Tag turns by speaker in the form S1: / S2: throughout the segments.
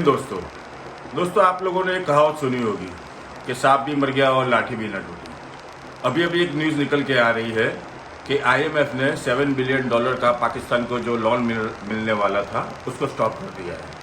S1: दोस्तों आप लोगों ने एक कहावत सुनी होगी कि सांप भी मर गया और लाठी भी न टूटी। अभी एक न्यूज़ निकल के आ रही है कि आईएमएफ ने $7 बिलियन का पाकिस्तान को जो लोन मिलने वाला था उसको स्टॉप कर दिया है।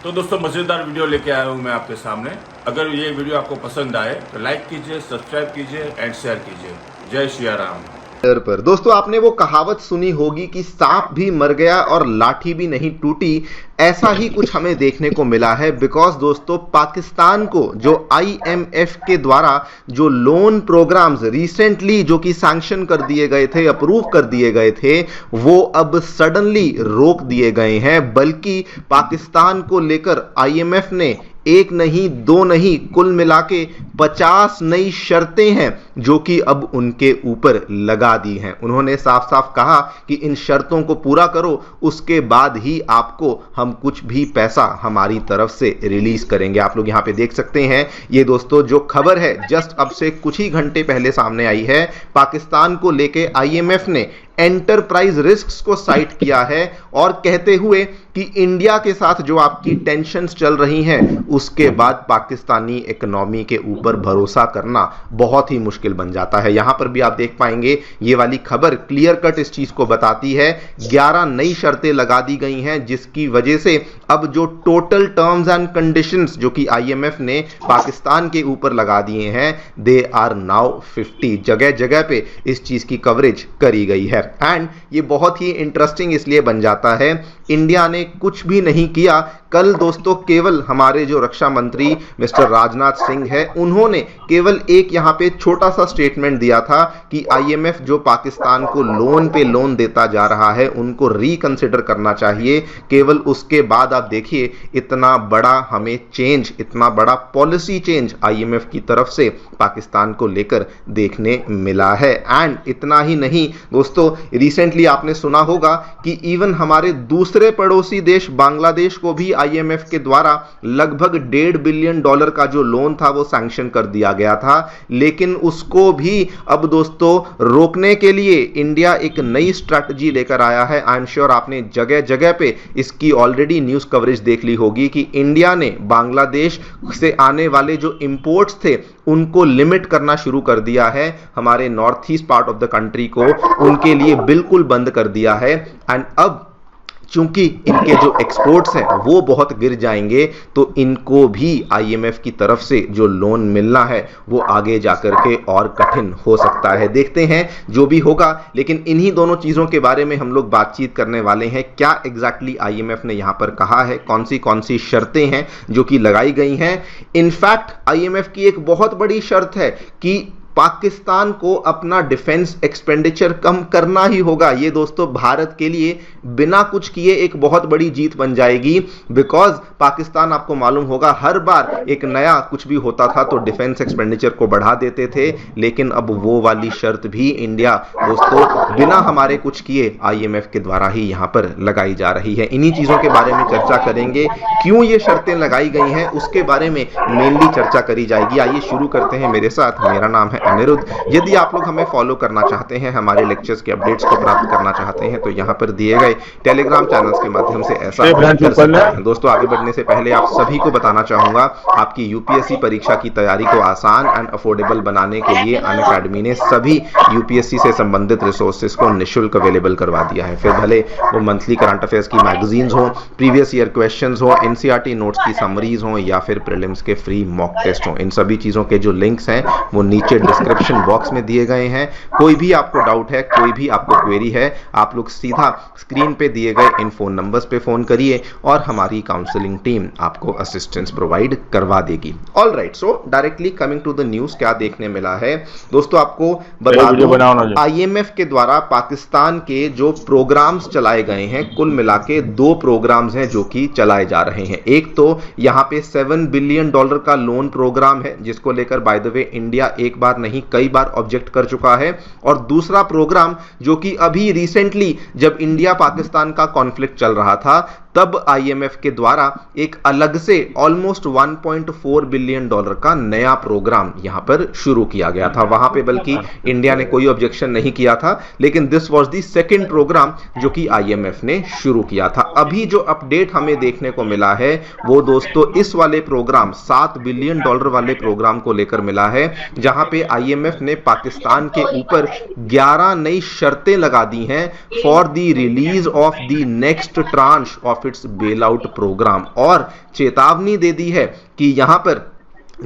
S1: तो दोस्तों मज़ेदार वीडियो लेके आया हूँ मैं आपके सामने। अगर ये वीडियो आपको पसंद आए तो लाइक कीजिए, सब्सक्राइब कीजिए एंड शेयर कीजिए। जय सिया राम।
S2: पर दोस्तों आपने वो कहावत सुनी होगी कि सांप भी मर गया और लाठी भी नहीं टूटी। ऐसा ही कुछ हमें देखने को मिला है बिकॉज दोस्तों पाकिस्तान को जो आईएमएफ के द्वारा जो लोन प्रोग्राम्स रिसेंटली जो कि सैंक्शन कर दिए गए थे, अप्रूव कर दिए गए थे, वो अब सडनली रोक दिए गए हैं। बल्कि पाकिस्तान को लेकर आईएमएफ ने एक नहीं दो नहीं कुल मिला के 50 नई शर्तें हैं जो कि अब उनके ऊपर लगा दी हैं। उन्होंने साफ साफ कहा कि इन शर्तों को पूरा करो, उसके बाद ही आपको हम कुछ भी पैसा हमारी तरफ से रिलीज करेंगे। आप लोग यहां पे देख सकते हैं ये दोस्तों जो खबर है जस्ट अब से कुछ ही घंटे पहले सामने आई है। पाकिस्तान को लेके आईएमएफ ने एंटरप्राइज रिस्क्स को साइट किया है और कहते हुए कि इंडिया के साथ जो आपकी टेंशन्स चल रही हैं उसके बाद पाकिस्तानी इकोनॉमी के ऊपर भरोसा करना बहुत ही मुश्किल बन जाता है। यहां पर भी आप देख पाएंगे ये वाली खबर क्लियर कट इस चीज को बताती है। 11 नई शर्तें लगा दी गई हैं जिसकी वजह से अब जो टोटल टर्म्स एंड कंडीशंस जो कि आईएमएफ ने पाकिस्तान के ऊपर लगा दिए हैं दे आर नाउ 50। जगह जगह पे इस चीज की कवरेज करी गई है। एंड ये बहुत ही इंटरेस्टिंग इसलिए बन जाता है, इंडिया ने कुछ भी नहीं किया। कल दोस्तों केवल हमारे जो रक्षा मंत्री मिस्टर राजनाथ सिंह है उन्होंने केवल एक यहां पे छोटा सा स्टेटमेंट दिया था कि आईएमएफ जो पाकिस्तान को लोन पे लोन देता जा रहा है उनको रिकंसिडर करना चाहिए। केवल उसके बाद आप देखिए इतना बड़ा हमें चेंज, इतना बड़ा पॉलिसी चेंज आईएमएफ की तरफ से पाकिस्तान को लेकर देखने मिला है। एंड इतना ही नहीं दोस्तों, रिसेंटली आपने सुना होगा कि इवन हमारे दूसरे पड़ोसी देश बांग्लादेश को भी आईएमएफ के द्वारा लगभग $1.5 बिलियन का जो लोन था वो सैंक्शन कर दिया गया था। लेकिन उसको भी अब दोस्तों रोकने के लिए इंडिया एक नई स्ट्रैटेजी लेकर आया है। आई एम श्योर आपने जगह जगह पे इसकी ऑलरेडी न्यूज कवरेज देख ली होगी कि इंडिया ने बांग्लादेश से आने वाले जो इंपोर्ट्स थे उनको लिमिट करना शुरू कर दिया है। हमारे north east part of the country को उनके लिए बिल्कुल बंद कर दिया है। एंड अब चूंकि इनके जो एक्सपोर्ट्स हैं वो बहुत गिर जाएंगे तो इनको भी आईएमएफ की तरफ से जो लोन मिलना है वो आगे जाकर के और कठिन हो सकता है। देखते हैं जो भी होगा, लेकिन इन्हीं दोनों चीजों के बारे में हम लोग बातचीत करने वाले हैं। क्या एग्जैक्टली आईएमएफ ने यहां पर कहा है, कौन सी शर्तें हैं जो कि लगाई गई हैं। इनफैक्ट आईएमएफ की एक बहुत बड़ी शर्त है कि पाकिस्तान को अपना डिफेंस एक्सपेंडिचर कम करना ही होगा। ये दोस्तों भारत के लिए बिना कुछ किए एक बहुत बड़ी जीत बन जाएगी। बिकॉज पाकिस्तान आपको मालूम होगा हर बार एक नया कुछ भी होता था तो डिफेंस एक्सपेंडिचर को बढ़ा देते थे, लेकिन अब वो वाली शर्त भी इंडिया दोस्तों बिना हमारे कुछ किए आईएमएफ के द्वारा ही यहां पर लगाई जा रही है। इन्हीं चीजों के बारे में चर्चा करेंगे, क्यों ये शर्तें लगाई गई हैं उसके बारे में मेनली चर्चा करी जाएगी। आइए शुरू करते हैं मेरे साथ। मेरा नाम है अनिरुद्ध। यदि आप लोग हमें फॉलो करना चाहते हैं, हमारे लेक्चर्स के अपडेट्स को प्राप्त करना चाहते हैं तो यहां पर दिए गए टेलीग्राम चैनल्स के माध्यम से ऐसा कर सकते हैं। दोस्तों आगे बढ़ने से पहले आप सभी को बताना चाहूंगा आपकी यूपीएससी परीक्षा की तैयारी को आसान एंड अफोर्डेबल बनाने के लिए अनअकैडमी ने सभी यूपीएससी से संबंधित रिसोर्सेज को निःशुल्क अवेलेबल करवा दिया है। फिर भले वो मंथली करंट अफेयर्स की मैगजीन्स हो, प्रीवियस ईयर क्वेश्चंस हो, एनसीईआरटी नोट्स की समरीज हो या फिर प्रीलिम्स के फ्री मॉक टेस्ट हो, इन सभी चीजों के जो लिंक्स हैं वो नीचे डिस्क्रिप्शन बॉक्स में दिए गए हैं। कोई भी आपको डाउट है, कोई भी आपको क्वेरी है, आप लोग सीधा स्क्रीन पे दिए गए इन फोन नंबर्स पे फोन करिए और हमारी काउंसलिंग टीम आपको असिस्टेंस प्रोवाइड करवा देगी। All right, so directly coming to the news, क्या देखने मिला है दोस्तों आपको बता दूं, आईएमएफ के द्वारा पाकिस्तान के जो प्रोग्राम्स चलाए गए हैं कुल मिला के 2 प्रोग्राम्स हैं जो कि चलाए जा रहे हैं। एक तो यहां पे $7 बिलियन का लोन प्रोग्राम है जिसको लेकर बाय द वे इंडिया एक बार नहीं कई बार ऑब्जेक्ट कर चुका है। और दूसरा प्रोग्राम जो कि अभी रिसेंटली जब इंडिया पाकिस्तान का कॉन्फ्लिक्ट चल रहा था तब आईएमएफ के द्वारा एक अलग से ऑलमोस्ट 1.4 बिलियन डॉलर का नया प्रोग्राम यहां पर शुरू किया गया था। वहां पे बल्कि इंडिया ने कोई ऑब्जेक्शन नहीं किया था, लेकिन this was the second programme जो कि आईएमएफ ने शुरू किया था। अभी जो अपडेट हमें देखने को मिला है वो दोस्तों इस वाले प्रोग्राम 7 बिलियन डॉलर वाले प्रोग्राम को लेकर मिला है, जहां पे आईएमएफ ने पाकिस्तान के ऊपर 11 नई शर्तें लगा दी हैं for the release of the next tranche of its bail out programme, और चेतावनी दे दी है कि यहां पर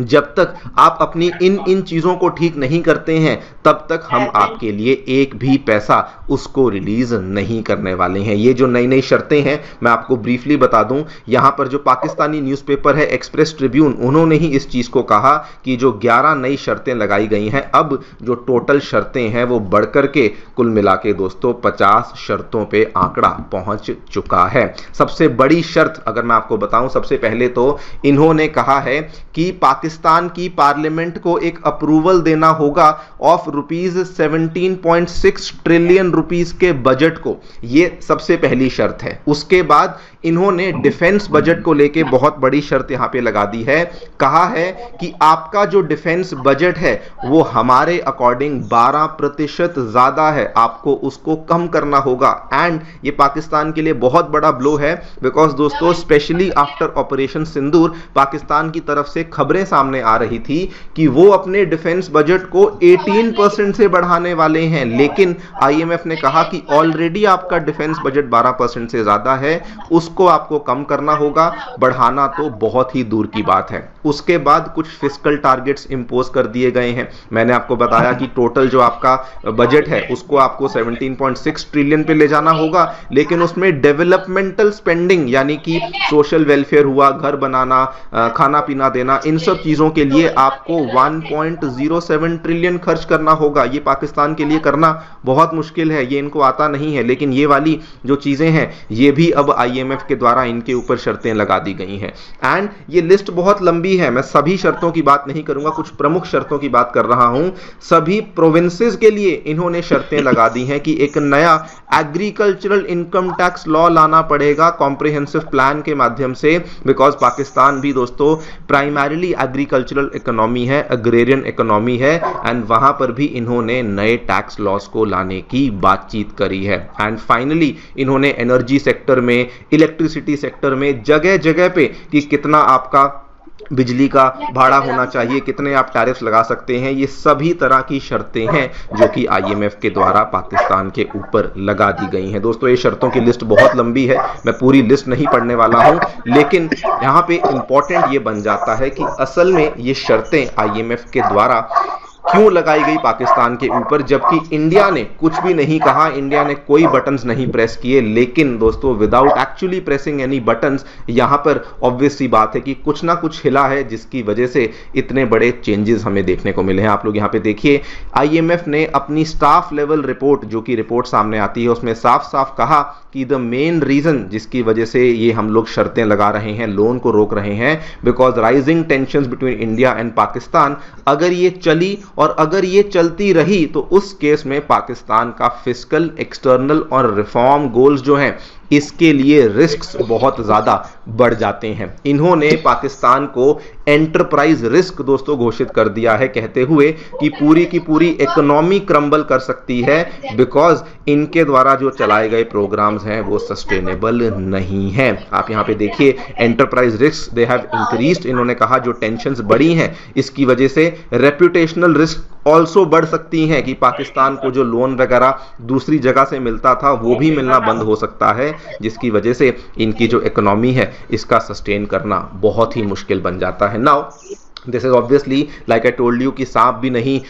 S2: जब तक आप अपनी इन चीजों को ठीक नहीं करते हैं तब तक हम आपके लिए एक भी पैसा उसको रिलीज नहीं करने वाले हैं। ये जो नई नई शर्तें हैं मैं आपको ब्रीफली बता दूं, यहां पर जो पाकिस्तानी न्यूज़पेपर है एक्सप्रेस ट्रिब्यून, उन्होंने ही इस चीज को कहा कि जो 11 नई शर्तें लगाई गई हैं, अब जो टोटल शर्तें हैं वो बढ़कर के कुल मिला के दोस्तों 50 शर्तों पे आंकड़ा पहुंच चुका है। सबसे बड़ी शर्त अगर मैं आपको बताऊं, सबसे पहले तो इन्होंने कहा है कि पाकिस्तान की पार्लियामेंट को एक अप्रूवल देना होगा ऑफ रुपीज 17.6 ट्रिलियन रुपीस के बजट को। ये सबसे पहली शर्त है। उसके बाद इन्होंने डिफेंस बजट को लेके बहुत बड़ी शर्त यहां पे लगा दी है। कहा है कि आपका जो डिफेंस बजट है वो हमारे अकॉर्डिंग 12% ज्यादा है, आपको उसको कम करना होगा। एंड ये पाकिस्तान के लिए बहुत बड़ा ब्लो है, बिकॉज दोस्तों स्पेशली आफ्टर ऑपरेशन सिंदूर पाकिस्तान की तरफ से खबरें सामने आ रही थी कि वो अपने डिफेंस बजट को 18% से बढ़ाने वाले हैं, लेकिन आईएमएफ ने कहा कि ऑलरेडी आपका डिफेंस बजट 12% से ज्यादा है, उसको आपको कम करना होगा, बढ़ाना तो बहुत ही दूर की बात है। उसके बाद कुछ फिस्कल टारगेट्स इंपोज कर दिए गए हैं। मैंने आपको बताया कि टोटल जो आपका बजट है उसको आपको 17.6 ट्रिलियन पे ले जाना होगा, लेकिन उसमें डेवलपमेंटल स्पेंडिंग यानी कि सोशल वेलफेयर हुआ, घर बनाना, खाना पीना देना, इन सब चीजों के लिए आपको 1.07 ट्रिलियन खर्च करना होगा। ये पाकिस्तान के लिए करना बहुत मुश्किल है, ये इनको आता नहीं है, लेकिन ये वाली जो चीजें हैं ये भी अब आईएमएफ के द्वारा इनके ऊपर शर्तें लगा दी गई हैं। एंड ये लिस्ट बहुत लंबी है, मैं सभी शर्तों की बात नहीं करूंगा, कुछ प्रमुख शर्तों की बात कर रहा हूं। सभी प्रोविंसेस के लिए इन्होंने शर्तें लगा दी हैं कि एक नया एग्रीकल्चरल इनकम टैक्स लॉ लाना पड़ेगा कॉम्प्रिहेंसिव प्लान के माध्यम से, बिकॉज पाकिस्तान भी दोस्तों प्राइमरीली एग्रीकल्चरल इकोनॉमी है, अग्रेरियन इकोनॉमी है, एंड वहां पर भी इन्होंने नए टैक्स लॉस को लाने की बातचीत करी है। एंड फाइनली इन्होंने एनर्जी सेक्टर में, इलेक्ट्रिसिटी सेक्टर में, जगह जगह पे कि कितना आपका बिजली का भाड़ा होना चाहिए, कितने आप टैरिफ्स लगा सकते हैं, ये सभी तरह की शर्तें हैं जो कि आईएमएफ के द्वारा पाकिस्तान के ऊपर लगा दी गई हैं। दोस्तों ये शर्तों की लिस्ट बहुत लंबी है, मैं पूरी लिस्ट नहीं पढ़ने वाला हूं, लेकिन यहां पे इंपॉर्टेंट ये बन जाता है कि असल में ये शर्तें आईएमएफ के द्वारा क्यों लगाई गई पाकिस्तान के ऊपर, जबकि इंडिया ने कुछ भी नहीं कहा, इंडिया ने कोई बटन्स नहीं प्रेस किए। लेकिन दोस्तों without actually pressing any buttons, यहां पर ऑब्वियस सी बात है कि कुछ ना कुछ हिला है जिसकी वजह से इतने बड़े चेंजेस हमें देखने को मिले हैं। आप लोग यहां पे देखिए, आईएमएफ ने अपनी स्टाफ लेवल रिपोर्ट जो कि रिपोर्ट सामने आती है उसमें साफ साफ कहा कि द मेन रीजन जिसकी वजह से ये हम लोग शर्तें लगा रहे हैं, लोन को रोक रहे हैं, because rising tensions between India and Pakistan, अगर ये चली और अगर ये चलती रही तो उस केस में पाकिस्तान का फिस्कल, एक्सटर्नल और रिफॉर्म गोल्स जो हैं इसके लिए रिस्क्स बहुत ज्यादा बढ़ जाते हैं। इन्होंने पाकिस्तान को एंटरप्राइज रिस्क दोस्तों घोषित कर दिया है, कहते हुए कि पूरी की पूरी इकोनॉमी क्रम्बल कर सकती है, बिकॉज इनके द्वारा जो चलाए गए प्रोग्राम्स हैं वो सस्टेनेबल नहीं है। आप यहां पे देखिए, enterprise risk they have increased. इन्होंने कहा जो टेंशंस बढ़ी हैं इसकी वजह से रेपुटेशनल रिस्क ऑल्सो बढ़ सकती हैं कि पाकिस्तान को जो लोन वगैरह दूसरी जगह से मिलता था वो भी मिलना बंद हो सकता है, जिसकी वजह से इनकी जो इकोनॉमी है इसका सस्टेन करना बहुत ही मुश्किल बन जाता है। Now this is obviously like I told you कि सांप भी नहीं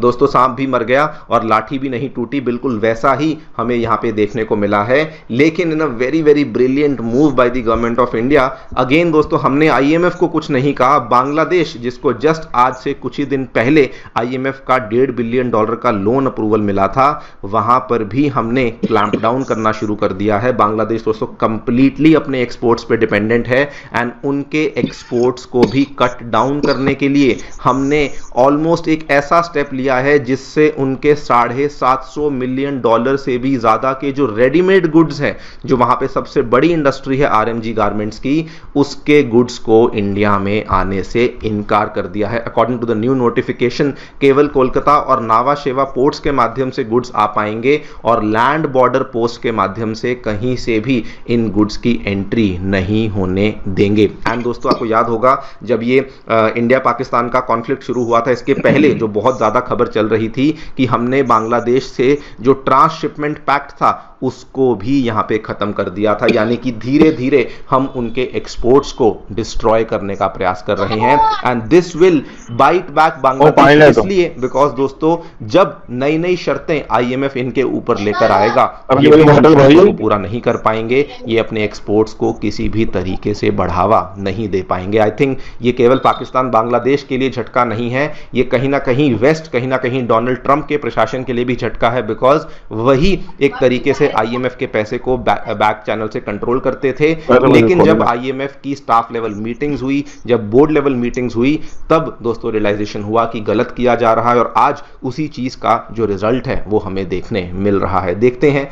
S2: दोस्तों सांप भी मर गया और लाठी भी नहीं टूटी, बिल्कुल वैसा ही हमें यहाँ पे देखने को मिला है। लेकिन in a very very brilliant move by the government of India, again दोस्तों हमने आईएमएफ को कुछ नहीं कहा, बांग्लादेश जिसको जस्ट आज से कुछ ही दिन पहले आईएमएफ का $1.5 बिलियन का लोन अप्रूवल मिला था, वहां पर भी हमने क्लैंप डाउन करना शुरू कर दिया है। बांग्लादेश दोस्तों कंप्लीटली अपने एक्सपोर्ट्स पे डिपेंडेंट है एंड उनके एक्सपोर्ट्स को भी कट डाउन डाउन करने के लिए हमने ऑलमोस्ट एक ऐसा स्टेप लिया है जिससे उनके $750 मिलियन से भी ज्यादा के जो रेडीमेड गुड्स हैं, जो वहां पे सबसे बड़ी इंडस्ट्री है आरएमजी गारमेंट्स की, उसके गुड्स को इंडिया में आने से इनकार कर दिया है। According to the new notification, केवल कोलकाता और नावा शेवा पोर्ट्स के माध्यम से गुड्स आ पाएंगे और लैंड बॉर्डर पोस्ट के माध्यम से कहीं से भी इन गुड्स की एंट्री नहीं होने देंगे। एंड दोस्तों, आपको याद होगा जब ये इंडिया पाकिस्तान का कॉन्फ्लिक्ट शुरू हुआ था, इसके पहले जो बहुत ज्यादा खबर चल रही थी कि हमने बांग्लादेश से जो ट्रांसशिपमेंट पैक्ट था उसको भी यहां पे खत्म कर दिया था, यानी कि धीरे धीरे हम उनके एक्सपोर्ट्स को डिस्ट्रॉय करने का प्रयास कर रहे हैं। And this will bite back Bangladesh, इसलिए बिकॉज दोस्तों जब नई नई शर्तें आईएमएफ इनके ऊपर लेकर आएगा, ये पूरा नहीं कर पाएंगे, ये अपने एक्सपोर्ट्स को किसी भी तरीके से बढ़ावा नहीं दे पाएंगे। आई थिंक ये केवल पाकिस्तान बांग्लादेश के लिए झटका नहीं है, ये कहीं ना कहीं वेस्ट, कहीं ना कहीं डोनाल्ड ट्रंप के प्रशासन के लिए भी झटका है, बिकॉज वही एक तरीके से आईएमएफ के पैसे को बैक चैनल से कंट्रोल करते थे। लेकिन जब आईएमएफ की स्टाफ लेवल मीटिंग्स हुई, जब बोर्ड लेवल मीटिंग्स हुई, तब दोस्तों रियलाइजेशन हुआ कि गलत किया जा रहा है और आज उसी चीज का जो रिजल्ट है वो हमें देखने मिल रहा है। देखते हैं